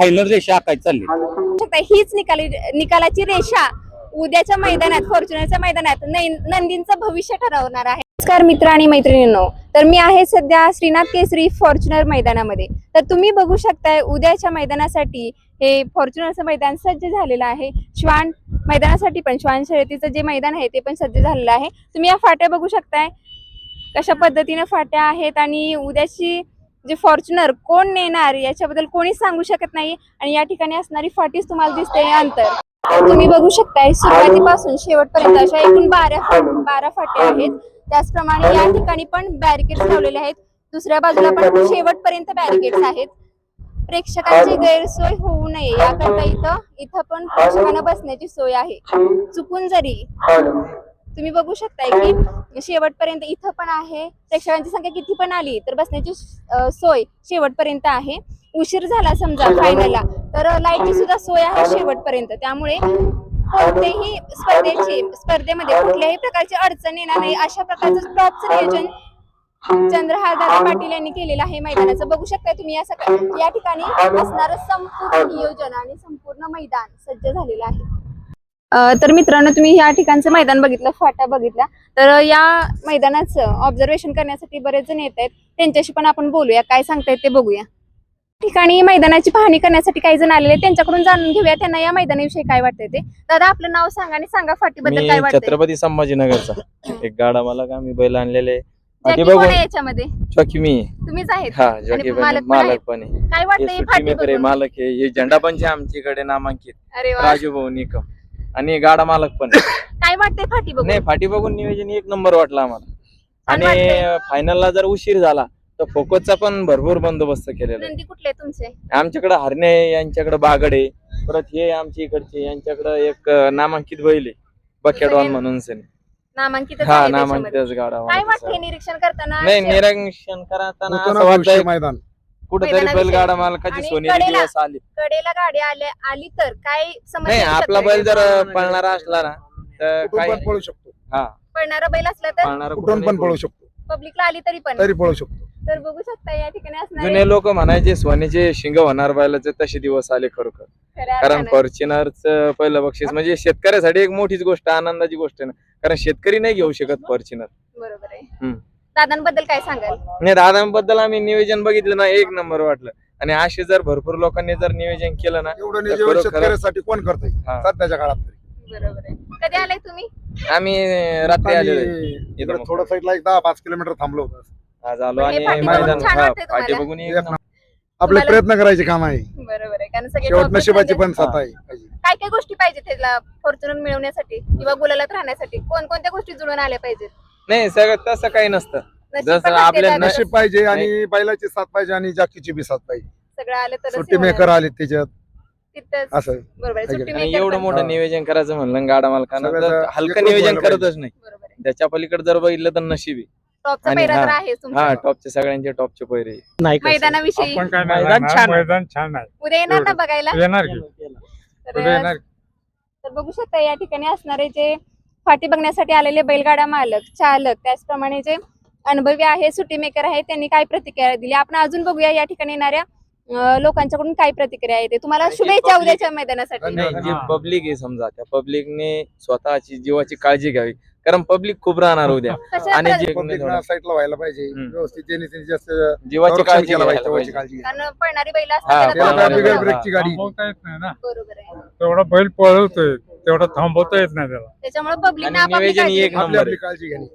Final रेषा आखायची चालली. हीच निकालाची रेषा उद्याच्या मैदानात, फॉर्च्युनरच्या मैदानात नंदींचं भविष्य ठरवणार आहे. नमस्कार मित्र आणि मैत्रिणींनो, तर मी आहे सध्या श्रीनाथ केसरी फॉर्च्युनर मैदानामध्ये. तर तुम्ही बघू शकताय उद्याच्या मैदानासाठी हे फॉर्च्युनरचं मैदान सज्ज झालेलं आहे. श्वान मैदानासाठी पण, श्वान शर्यतीचं जे मैदान आहे ते पण सज्ज झालेलं आहे. तुम्ही या फाट्या बघू शकताय कशा पद्धतीने फाट्या आहेत, आणि उद्याची जे फॉर्च्युनर कोण नेणार याच्याबद्दल कोणीच सांगू शकत नाही. आणि या ठिकाणी असणारी फाटीच तुम्हाला दिसते अंतर. तुम्ही बघू शकताय सुरुवातीपासून शेवटपर्यंत अशा एकूण 12 फाट्या आहेत. त्याचप्रमाणे या ठिकाणी पण बॅरिकेड्स लावलेले आहेत. दुसऱ्या बाजूला पण शेवटपर्यंत बॅरिकेड्स आहेत. प्रेक्षकांची गैरसोय होऊ नये याकरता इथं पण प्रेक्षकांना बसण्याची सोय आहे. चुकून जरी तुम्ही बघू शकताय की शेवटपर्यंत इथं पण आहे. प्रेक्षकांची संख्या किती पण आली तर बसण्याची सोय शेवटपर्यंत आहे. उशीर झाला समजा फायनलला तर लाईटची सुद्धा सोय आहे शेवटपर्यंत. त्यामुळे कोणत्याही स्पर्धेमध्ये कुठल्याही प्रकारची अडचण येणार नाही अशा प्रकारचं टॉपचं नियोजन चंद्रहार दादा पाटील यांनी केलेलं आहे मैदानाचं. बघू शकता तुम्ही या ठिकाणी असणारं संपूर्ण नियोजन आणि संपूर्ण मैदान सज्ज झालेलं आहे. तर मित्रांनो, तुम्ही या ठिकाणचं मैदान बघितलं, फाटा बघितला, तर या मैदानाचं ऑब्झर्वेशन करण्यासाठी बरेच जण येत आहेत. त्यांच्याशी पण आपण बोलूया, काय सांगतायत ते बघूया. ठिकाणी मैदानाची पाहणी करण्यासाठी काही जण आलेले, त्यांच्याकडून जाणून घेऊया त्यांना या मैदानाविषयी काय वाटतंय ते. दादा, आपलं नाव सांगा आणि सांगा फाटीबद्दल काय वाटतंय. छत्रपती संभाजीनगरचा एक गाडा मला का मी बैल आणलेले. याच्यामध्ये जॉकी मी तुम्हीच आहेत. हा जॉकी मालक पण आहे. काय वाटतंय फाटी मालक आहे. हे झेंडा पंच आमच्याकडे नामांकित अरे वा. राजू भाऊ निकम आणि गाडा मालक पण. काय वाटतंय फाटी बघून? नाही, फाटी बघून नियोजन एक नंबर वाटलं आम्हाला. आणि फायनलला जर उशीर झाला तर फोकसचा पण भरपूर बंदोबस्त केलेला. नंदी कुठले तुमचे? आमच्याकडे हरणे आहे, यांच्याकडे बागड आहे, परत हे आमच्या इकडचे, यांच्याकडे एक नामांकित बैल आहे बकेडॉन म्हणून नामांकित गाडा. काय वाटतंय निरीक्षण करताना? नाही, निरीक्षण करताना असं वाटतंय मैदान कुठेतरी बैलगाडा मालकाची सोनेरी दिवस आली. कडेला गाडी आली तर काय नाही, आपला बैल जर पळणारा असला ना तर काय पळू शकतो. हा, पळणारा बैल असला तर कुठून पण पळू शकतो. पब्लिकला आली तरी पळू शकतो. तर बघू शकता या ठिकाणी असणार जुने लोक म्हणायचे सोन्याचे शिंग होणार बैलाचे, तसे दिवस आले खरोखर. कारण फॉर्च्युनरचं पहिलं बक्षीस म्हणजे शेतकऱ्यासाठी एक मोठीच गोष्ट, आनंदाची गोष्ट आहे ना. कारण शेतकरी नाही घेऊ शकत फॉर्च्युनर. बरोबर आहे. दादांबद्दल काय सांगाल? नाही, दादांबद्दल आम्ही नियोजन बघितलं ना, एक नंबर वाटलं. आणि असे जर भरपूर लोकांनी जर नियोजन केलं ना, एवढं नियोजन शेतकऱ्यासाठी कोण करतंय सध्याच्या काळात तरी. बरोबर आहे. कधी आलाय तुम्ही? आम्ही रात्री आलेलो. इकडे थोडं साईडला 10-5 किलोमीटर थांबलो होतो. आज आलो आणि फाटी बघून मैदान छान वाटतंय फाटी तुम्हाला? बघून आपले प्रयत्न करायचे काम आहे. बरोबर आहे. कारण सगळे शेवट top नशिबाची च पण साथ आहे. काय काय गोष्टी पाहिजेत त्याला फॉर्च्युनर मिळवण्यासाठी किंवा गुलालात राहण्यासाठी? कोणत्या गोष्टी जुळून आल्या पाहिजेत? नाही, सगळं तसं काही नसतं. नशीब जसं पण नसते आपल्या दादा. नशीब पाहिजे आणि बैलाची साथ पाहिजे आणि जाकीची बी साथ पाहिजे. सगळं आलं तर सुट्टी मेकर आले त्याच्यात असं. बरोबर आहे. सुट्टी आणि maker एवढं पण. मोठं नियोजन करायचं म्हणलं गाडा मालकांना तर सगळं हलकं एकरूप नियोजन व्हायला करतच नाही. बरोबर आहे. त्याच्या पलीकडे जर बघितलं तर नशिबी. टॉपचा आणि पैरा तर हा, आहेच तुमचा. हा, टॉपचे सगळ्यांचे टॉपचे पैरे. मैदानाविषयी मैदान छान आहे. उद्या येणार ना बघायला? येणार की तर उद्या येणार. तर बघू शकता या ठिकाणी असणारे जे फाटी बघण्यासाठी आलेले बैलगाडा मालक, चालक, त्याचप्रमाणे जे अनुभवी आहे, सुट्टी मेकर आहे, त्यांनी काय प्रतिक्रिया दिली आपण अजून बघूया. या ठिकाणी येणाऱ्या लोकांच्याकडून काय प्रतिक्रिया येते. तुम्हाला शुभेच्छा उद्याच्या मैदानासाठी. नाही, जे पब्लिक आहे समजा, त्या पब्लिकने स्वतःची जीवाची काळजी घ्यावी. कारण पब्लिक खूप राहणार उद्या आणि जे साईडला व्हायला पाहिजे व्यवस्थित. ज्यांनी त्यांची जास्त जीवाची काळजी केला घ्यायला पाहिजे. पाहिजे. कारण पळणारी बैल हा, असतात त्याला पळणारी काय बिगर बैल. ब्रेकची गाडी. थांबवता येत नाही ना. बरोबर आहे. तेवढा बैल पळवतोय तेवढा थांबवता येत नाही त्याला. त्याच्यामुळे पब्लिक आणि नियोजन एक आपली नंबर आपली आहे. काळजी घ्यावी.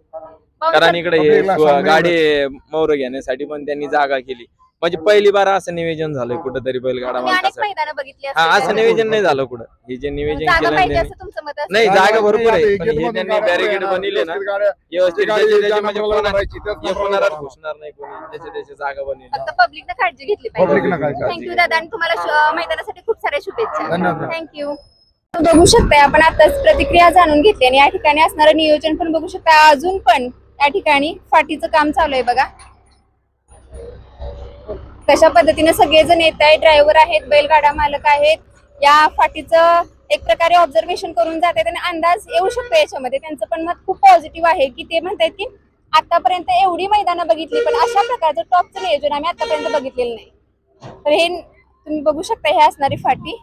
कारण इकडे पब्लिकला सामने गाडी मौर घेण्यासाठी पण त्यांनी जागा केली. म्हणजे पहिली बार असं नियोजन झालंय कुठेतरी बैलगाडा अनेक मालकासाठी. मैदानं बघितली हा, असं असतील. नियोजन नाही झालं कुठं. हे जे नियोजन जागा केलं पाहिजे त्यांनी- असं तुमचं मत असेल. नाही, जागा भरपूर आहे. आता पण हे इकडे त्यांनी गाड्या बॅरिकेड आहे ना, बनवले ना व्यवस्थित गाड्या- व्यवस्थित, गाडी ज्याचे त्याचे ज्यांना म्हणजे बोलायला कोणा- पाहिजे, त्याच कोणाला बोलायला घुसणार नाही कोणी, त्याचे त्याचे जागा बनवली. फक्त पब्लिकनं काळजी घेतली पाहिजे. पब्लिकनं काळजी. थँक्यू दादा, आणि तुम्हाला मैदानासाठी खूप साऱ्या शुभेच्छा. धन्यवाद. थँक्यू. बघू शकताय आपण आताच प्रतिक्रिया जाणून घेतली आणि या ठिकाणी असणारं नियोजन पण बघू शकता. अजून पण या ठिकाणी फाटीचं काम चालू आहे बघा. कशा पद्धतीने सगळेजण येत आहेत, ड्रायव्हर आहेत, बैलगाडा मालक आहेत. या फाटीचं एक प्रकारे ऑब्झर्वेशन करून जात आहेत आणि अंदाज येऊ शकतो याच्यामध्ये. त्यांचं पण मत खूप पॉझिटिव्ह आहे की ते म्हणतात की आतापर्यंत एवढी मैदानं बघितली पण अशा प्रकारचं टॉपचं नियोजन आम्ही आतापर्यंत बघितलेलं नाही. तर हे तुम्ही बघू शकता हे असणारी फाटी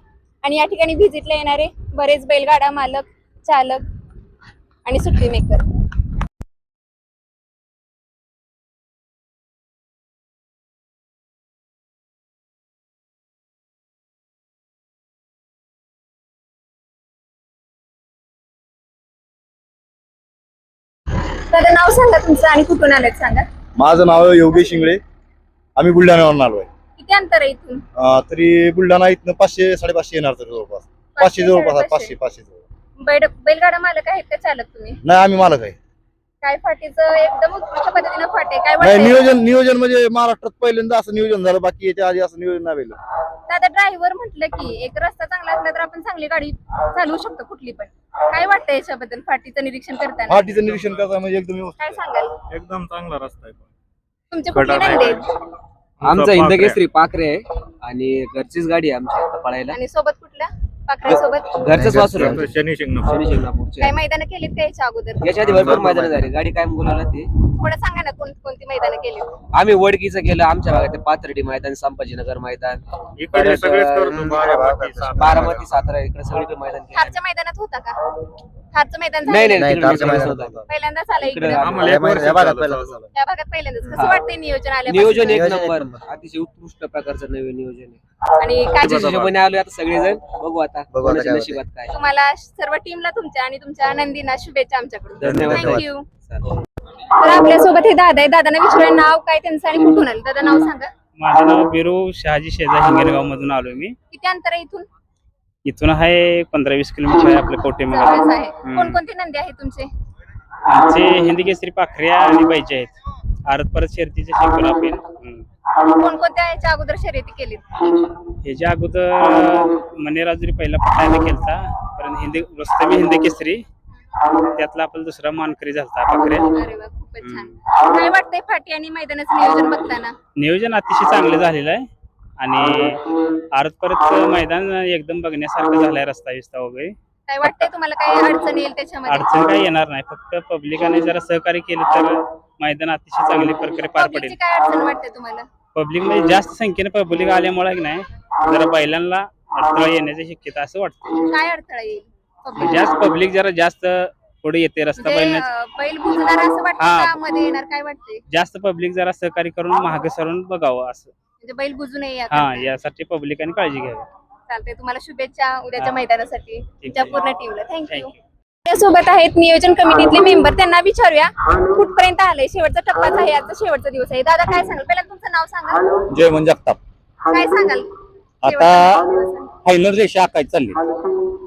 आणि या ठिकाणी व्हिजिटला येणारे बरेच बैलगाडा मालक, चालक आणि सुट्टी मेकर. तर नाव सांगा तुमचं आणि कुठून आलेत सांगा. माझं नाव योगेश शिंगळे. आम्ही बुलढाण्यावरून आलोय. किती अंतर आहे इथून? तरी बुलढाणा इथनं 500-550 येणार तर जवळपास 500 जवळपास 500 बैलगाडा मालक आहेत का चालक तुम्ही? नाही, आम्ही मालक आहे. काय फाटीचं एकदम उत्कृष्ट पद्धतीनं फाटे काय नाही, वाटतं? नियोजन म्हणजे महाराष्ट्रात पहिल्यांदा असं नियोजन झालं, बाकी याच्या आधी असं नियोजन नाही झालं. दादा ड्रायव्हर म्हटलं की एक रस्ता चांगला असला तर आपण चांगली गाडी चालवू शकतो कुठली पण. काय वाटतं याच्याबद्दल फाटीचं निरीक्षण करताना? फाटीचं निरीक्षण करता म्हणजे एकदम व्यवस्थित. काय सांगाल? एकदम चांगला रस्ता आहे. तुमचे कुठले नंदी आहेत? आमचा हिंदकेसरी पाखरे आहे आणि घरचीच गाडी आहे आमची आता पळायला. आणि सोबत कुठल्या पाखरासोबत? घरचंच वासरू आहे आमचं. शनी शिंगणापूर. शनी शिंगणापूरचे काय आहे. मैदान केलीत का याच्या अगोदर? याच्या आधी भरपूर मैदान झाली, गाडी कायम बोलावला ते. थोडं सांगा ना कोणती मैदान केली? आम्ही वडकीचं केलं, आमच्या भागात पाथर्डी मैदान, संभाजीनगर मैदान, इकडे सगळेच करतो. बारामती, सातारा इकडे सगळीकडे मैदान केलं. थारच्या मैदानात होता का? थारचं मैदान नाही झालं? नाही, तिकडे मैदान होतं. पहिल्यांदाच आला इकडे. इकडे आम्हाला एक वर्ष या भागात झालं पहिल्यांदा चालू. झालं. त्या भागात पहिल्यांदाच. कसं वाटतंय नियोजन आल्यापासून? नियोजन एक नियोजन एक नंबर, नंबर. अतिशय उत्कृष्ट प्रकारचं नवीन नियोजन आहे. आणि काय त्याच्या हिशोबाने आलोय आता सगळेजण. बघू आता बघू आता कोणाच्या काय नशिबात काय. तुम्हाला सर्व टीमला तुमच्या आणि तुमच्या नंदीना शुभेच्छा आमच्याकडून. धन्यवाद. थँक्यू. चालेल. तर आपल्यासोबत हे दादा आहे. दादांना विचारूया नाव काय त्यांचं आणि कुठून आलं. दादा नाव सांगा. माझं नाव बिरू शहाजी शेजा हिंगणगाव मधून आलोय मी. किती अंतर आहे इथून? इथून आहे 15-20 किलोमीटर आहे आपलं कवटे जवळच मंगळ. आहे. कोणकोणते नंदी आहेत तुमचे? आमचे हिंदी केसरी पाखऱ्या आणि बाईचे आहेत. आरत परत शर्तीचे शिकवलं आपण. कोणकोणत्या याच्या अगोदर शर्यती केलीत? ह्याच्या अगोदर मनेराजुरी पहिला पटायला केलता, परत रस्तमी हिंदी केसरी, त्यातला आपला दुसरा मानकरी झालता पाखऱ्या. अरे वा, खूपच छान. काय वाटतंय फाटी आणि मैदानाचं नियोजन बघताना? नियोजन अतिशय चांगलं झालेलं आहे आणि आरत परत मैदान एकदम बघण्यासारखं झालंय, रस्ता विस्ता वगैरे. काय वाटतंय तुम्हाला काही अडचण येईल त्याच्यामध्ये? अडचण काही येणार नाही, फक्त पब्लिकाने जरा सहकार्य केलं तर मैदान अतिशय चांगली प्रकारे पार पडेल. पब्लिकची काय अडचण वाटते तुम्हाला? पब्लिक मध्ये जास्त संख्येने पब्लिक आल्यामुळे की नाही जरा बैलांना अडथळा येण्याची शक्यता असं वाटतं. काय अडथळा येईल? पब्लिक जास्त पब्लिक जरा जास्त पुढे येते रस्ता बैलण्याचं. बैल बुजणार असं वाटतं हा. का? मध्ये येणार काय वाटतंय? जास्त पब्लिक जरा सहकार्य करून मागे सरून बघावं असं. म्हणजे बैल बुजू नये हा, याकरता. यासाठी पब्लिकांनी काळजी घ्यावी. चालतंय. तुम्हाला शुभेच्छा उद्याच्या हा. मैदानासाठी तुमच्या आहे. पूर्ण टीमला. थँक्यू. थँक्यू. सोबत आहेत नियोजन कमिटीतले मेंबर, त्यांना विचारूया कुठपर्यंत आलंय. शेवटचा टप्पाच आहे, आजचा शेवटचा दिवस आहे. दादा काय सांगाल? पहिला तुमचं नाव सांगा. जय मन जगताप. काय सांगाल? आता फायनल रेषा आखायची चालली.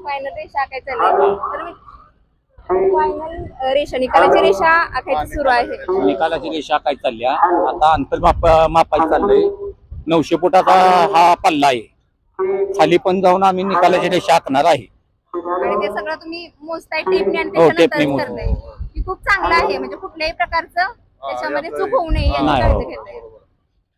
फायनल रेषा आखायची चालली. तर मी फायनल रेषा, निकालाची रेषा आखायची सुरू आहे. निकालाची रेषा आखायची चालली. आता अंतर मापायचं चाललंय. 900 फुटाचा हा पल्ला आहे. खाली पण जाऊन आम्ही निकालाची रेषा आखणार आहे. आणि ते सगळं तुम्ही मोजताय टेपने आणि हो, त्याच्यानंतर टेपने मोजतो. करताय. ही खूप चांगलं आहे, म्हणजे कुठल्याही प्रकारचं त्याच्यामध्ये चूक होऊ नये याची नाही. काळजी घेताय.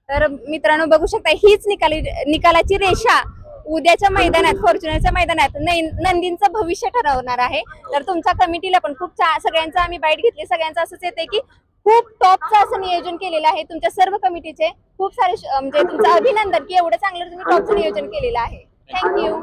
तर मित्रांनो बघू शकता हीच निकालाची रेषा उद्याच्या मैदानात, फॉर्च्युनरच्या मैदानात नंदींचं भविष्य ठरवणार आहे. तर तुमच्या कमिटीला पण खूप सगळ्यांचं आम्ही बाईट घेतली. सगळ्यांचं असंच येते की खूप टॉपचं असं नियोजन केलेलं आहे. तुमच्या सर्व कमिटीचे खूप सारे म्हणजे तुमचं अभिनंदन की एवढं चांगलं तुम्ही टॉपचं नियोजन केलेलं आहे. थँक्यू.